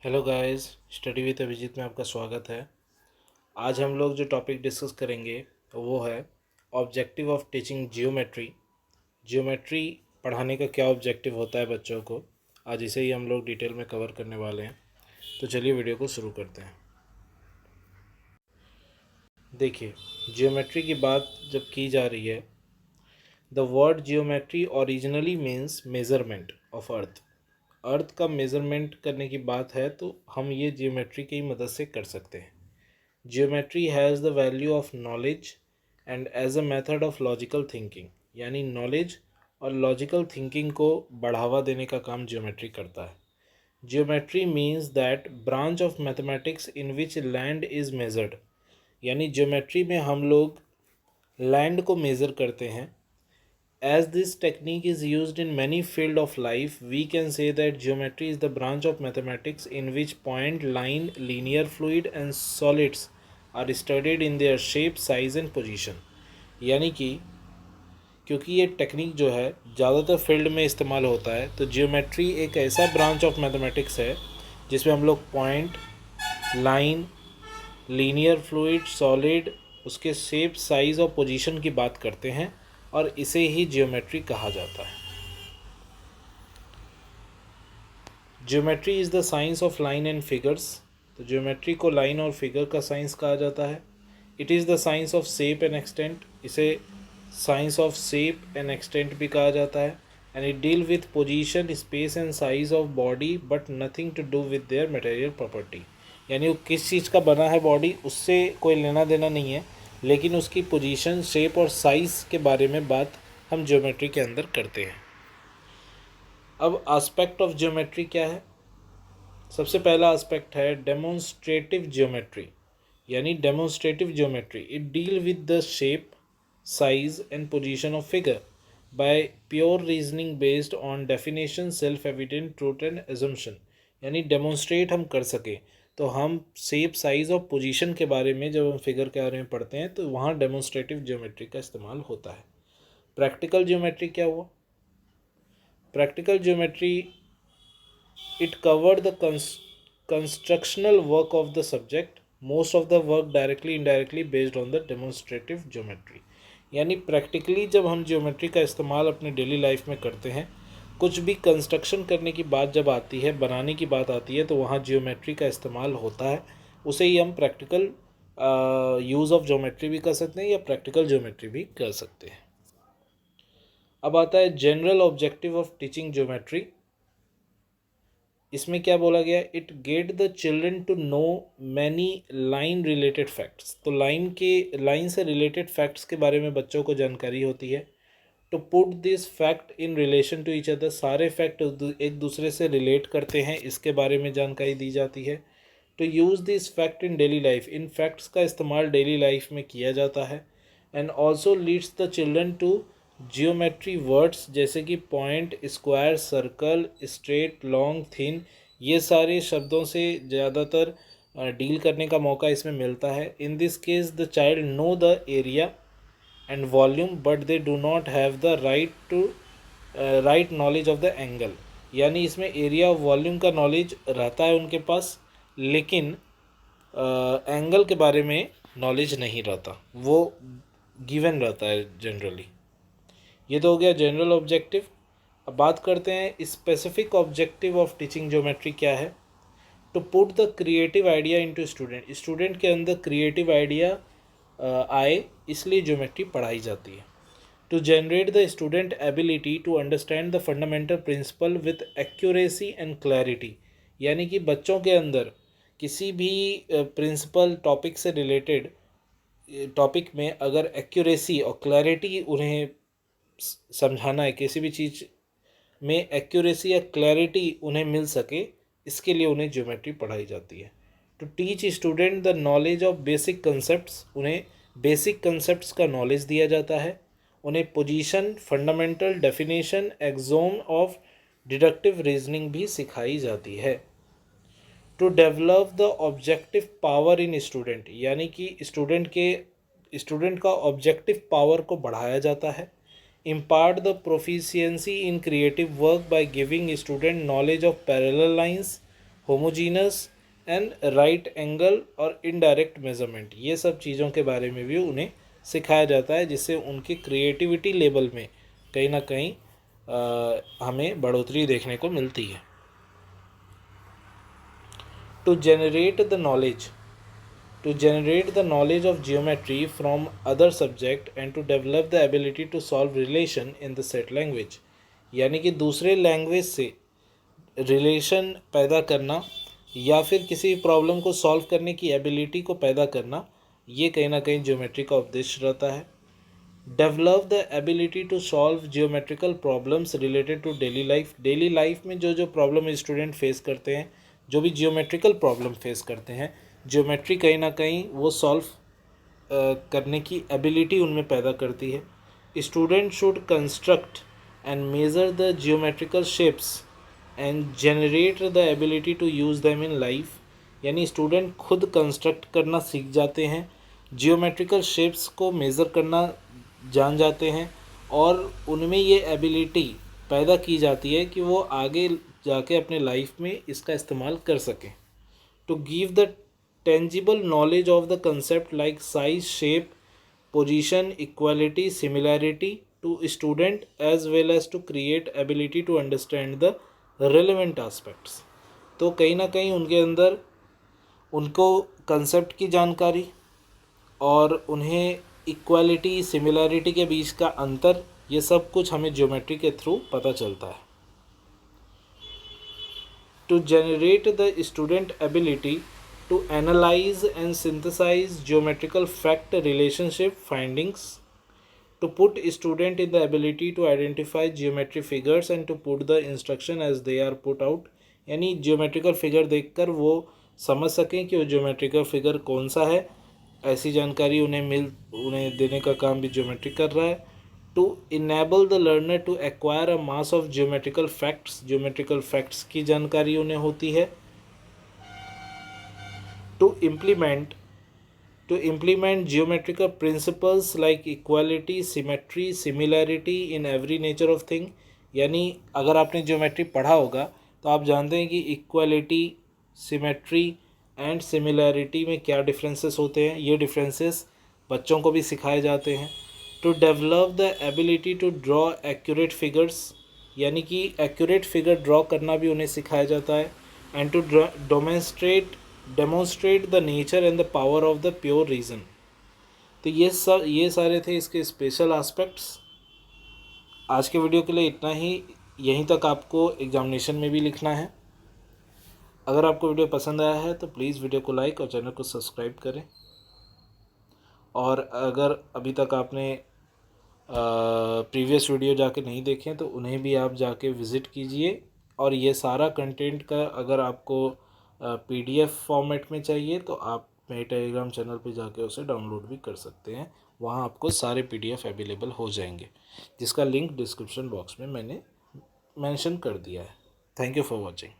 Hello guys, study with Abhijeet में आपका स्वागत है। आज हम लोग जो टॉपिक डिस्कस करेंगे वो है objective of teaching geometry. Geometry पढ़ाने का क्या ऑब्जेक्टिव होता है बच्चों को, आज इसे ही हम लोग डिटेल में कवर करने वाले हैं। तो चलिए वीडियो को शुरू करते हैं। देखिए, जियोमेट्री की बात जब की जा रही है, the word geometry originally means measurement of earth. Earth का मेज़रमेंट करने की बात है तो हम ये जियोमेट्री की मदद से कर सकते हैं। Geometry has the value of knowledge and as a method of logical thinking, यानी नॉलेज और लॉजिकल थिंकिंग को बढ़ावा देने का काम जियोमेट्री करता है। Geometry means that branch of mathematics in which land is measured, यानी जियोमेट्री में हम लोग लैंड को मेज़र करते हैं। As this technique is used in many fields of life, we can say that geometry is the branch of mathematics in which point, line, linear fluid and solids are studied in their shape, size and position। यानी कि क्योंकि ये technique जो है ज़्यादातर field में इस्तेमाल होता है, तो जियोमेट्री एक ऐसा ब्रांच ऑफ मैथमेटिक्स है जिसमें हम लोग point, line, linear fluid, solid, उसके शेप, साइज़ और पोजीशन की बात करते हैं और इसे ही जियोमेट्री कहा जाता है। Geometry is the science of line and figures. तो जियोमेट्री को लाइन और फिगर का साइंस कहा जाता है। It is the science of shape and extent, इसे science of shape and extent भी कहा जाता है। And it deal with position, space and size of body but nothing to do with their material property, यानी वो किस चीज़ का बना है बॉडी उससे कोई लेना देना नहीं है, लेकिन उसकी पोजीशन, शेप और साइज़ के बारे में बात हम ज्योमेट्री के अंदर करते हैं। अब एस्पेक्ट ऑफ ज्योमेट्री क्या है? सबसे पहला एस्पेक्ट है डेमोन्स्ट्रेटिव ज्योमेट्री, यानी demonstrative geometry it deal with the shape, size and position of figure by pure reasoning based on definition, self evident truth and assumption. यानी डेमोन्स्ट्रेट हम कर सकें तो हम शेप, साइज और पोजीशन के बारे में जब हम फिगर के बारे में पढ़ते हैं तो वहाँ डेमोन्स्ट्रेटिव ज्योमेट्री का इस्तेमाल होता है। प्रैक्टिकल ज्योमेट्री क्या हुआ? Practical geometry it covered the constructional work of the subject, most of the work directly indirectly based on the demonstrative geometry। यानी प्रैक्टिकली जब हम ज्योमेट्री का इस्तेमाल अपने डेली लाइफ में करते हैं, कुछ भी कंस्ट्रक्शन करने की बात जब आती है, बनाने की बात आती है, तो वहाँ ज्योमेट्री का इस्तेमाल होता है। उसे ही हम प्रैक्टिकल यूज़ ऑफ ज्योमेट्री भी कर सकते हैं या प्रैक्टिकल ज्योमेट्री भी कर सकते हैं। अब आता है general objective of teaching geometry. इसमें क्या बोला गया? It get the children to know many line related facts. तो लाइन से रिलेटेड फैक्ट्स के बारे में बच्चों को जानकारी होती है। To put this fact in relation to each other, सारे फैक्ट एक दूसरे से रिलेट करते हैं, इसके बारे में जानकारी दी जाती है। To use this fact in daily life, इन फैक्ट्स का इस्तेमाल डेली लाइफ में किया जाता है। And also leads the children to geometry words, जैसे कि point, square, circle, straight, long, thin, ये सारे शब्दों से ज़्यादातर डील करने का मौका इसमें मिलता है। In this case the child know the area and volume but they do not have the right knowledge of the angle. यानी इसमें एरिया और वॉल्यूम का नॉलेज रहता है उनके पास, लेकिन एंगल के बारे में नॉलेज नहीं रहता, वो गिवन रहता है जनरली। ये तो हो गया जनरल ऑब्जेक्टिव। अब बात करते हैं specific objective of teaching geometry क्या है। To put the creative idea into student, student के अंदर क्रिएटिव आइडिया आए, इसलिए ज्योमेट्री पढ़ाई जाती है। To generate the student ability to understand the fundamental principle with accuracy and clarity, यानी कि बच्चों के अंदर किसी भी प्रिंसिपल टॉपिक से रिलेटेड टॉपिक में अगर एक्यूरेसी और क्लैरिटी उन्हें समझाना है, किसी भी चीज़ में एक्यूरेसी या क्लैरिटी उन्हें मिल सके, इसके लिए उन्हें ज्योमेट्री पढ़ाई जाती है। To teach student the knowledge of basic concepts, उन्हें बेसिक कंसेप्ट्स का नॉलेज दिया जाता है। उन्हें position, fundamental, definition, axiom of deductive reasoning भी सिखाई जाती है। To develop the objective power in student, यानी कि स्टूडेंट का ऑब्जेक्टिव पावर को बढ़ाया जाता है। impart the proficiency in creative work by giving student knowledge of parallel lines, homogeneous and right angle और इनडायरेक्ट मेजरमेंट, ये सब चीज़ों के बारे में भी उन्हें सिखाया जाता है, जिससे उनकी क्रिएटिविटी लेवल में कहीं ना कहीं हमें बढ़ोतरी देखने को मिलती है। To generate the knowledge of geometry from other subject and to develop the ability to solve relation in the set language, यानी कि दूसरे लैंग्वेज से रिलेशन पैदा करना या फिर किसी प्रॉब्लम को सॉल्व करने की एबिलिटी को पैदा करना, ये कहीं ना कहीं ज्योमेट्री का उद्देश्य रहता है। Develop the ability to solve geometrical problems related to daily life में जो जो प्रॉब्लम स्टूडेंट फेस करते हैं, जो भी जियोमेट्रिकल प्रॉब्लम फेस करते हैं, ज्योमेट्री कहीं ना कहीं वो सॉल्व करने की एबिलिटी उनमें पैदा करती है। Student should construct and measure the geometrical shapes and generate the ability to use them in life, यानी स्टूडेंट खुद कंस्ट्रक्ट करना सीख जाते हैं, जियोमेट्रिकल शेप्स को मेज़र करना जान जाते हैं और उनमें ये एबिलिटी पैदा की जाती है कि वो आगे जाके अपने लाइफ में इसका इस्तेमाल कर सकें। To give the tangible knowledge of the concept like size, shape, position, equality, similarity to student as well as to create ability to understand the relevant aspects. तो कहीं ना कहीं उनके अंदर उनको कंसेप्ट की जानकारी और उन्हें इक्वालिटी, सिमिलैरिटी के बीच का अंतर, ये सब कुछ हमें ज्योमेट्री के थ्रू पता चलता है। To generate the student ability to analyze and synthesize geometrical fact relationship findings, to put student in the ability to identify geometry figures and to put the instruction as they are put out, यानी geometrical figure देखकर वो समझ सकें कि वो geometrical figure कौन सा है, ऐसी जानकारी उन्हें देने का काम भी ज्योमेट्री कर रहा है। To enable the learner to acquire a mass of geometrical facts की जानकारी उन्हें होती है। To implement geometrical principles like equality, symmetry, similarity in every nature of thing, यानी अगर आपने ज्योमेट्री पढ़ा होगा तो आप जानते हैं कि इक्वालिटी, सिमेट्री एंड सिमिलैरिटी में क्या डिफरेंसेस होते हैं, ये डिफरेंसेस बच्चों को भी सिखाए जाते हैं। To develop the ability to draw accurate figures, यानी कि एक्यूरेट फिगर ड्रॉ करना भी उन्हें सिखाया जाता है। And to demonstrate the nature and the power of the pure reason. तो ये सारे थे इसके स्पेशल एस्पेक्ट्स। आज के वीडियो के लिए इतना ही, यहीं तक आपको एग्जामिनेशन में भी लिखना है। अगर आपको वीडियो पसंद आया है तो प्लीज़ वीडियो को लाइक और चैनल को सब्सक्राइब करें, और अगर अभी तक आपने प्रीवियस वीडियो जाके नहीं देखें तो उन्हें भी आप जाके विज़िट कीजिए। और ये सारा कंटेंट का अगर आपको PDF फॉर्मेट में चाहिए तो आप मेरे टेलीग्राम चैनल पे जाके उसे डाउनलोड भी कर सकते हैं, वहाँ आपको सारे PDF अवेलेबल हो जाएंगे, जिसका लिंक डिस्क्रिप्शन बॉक्स में मैंने मेंशन कर दिया है। Thank you for watching.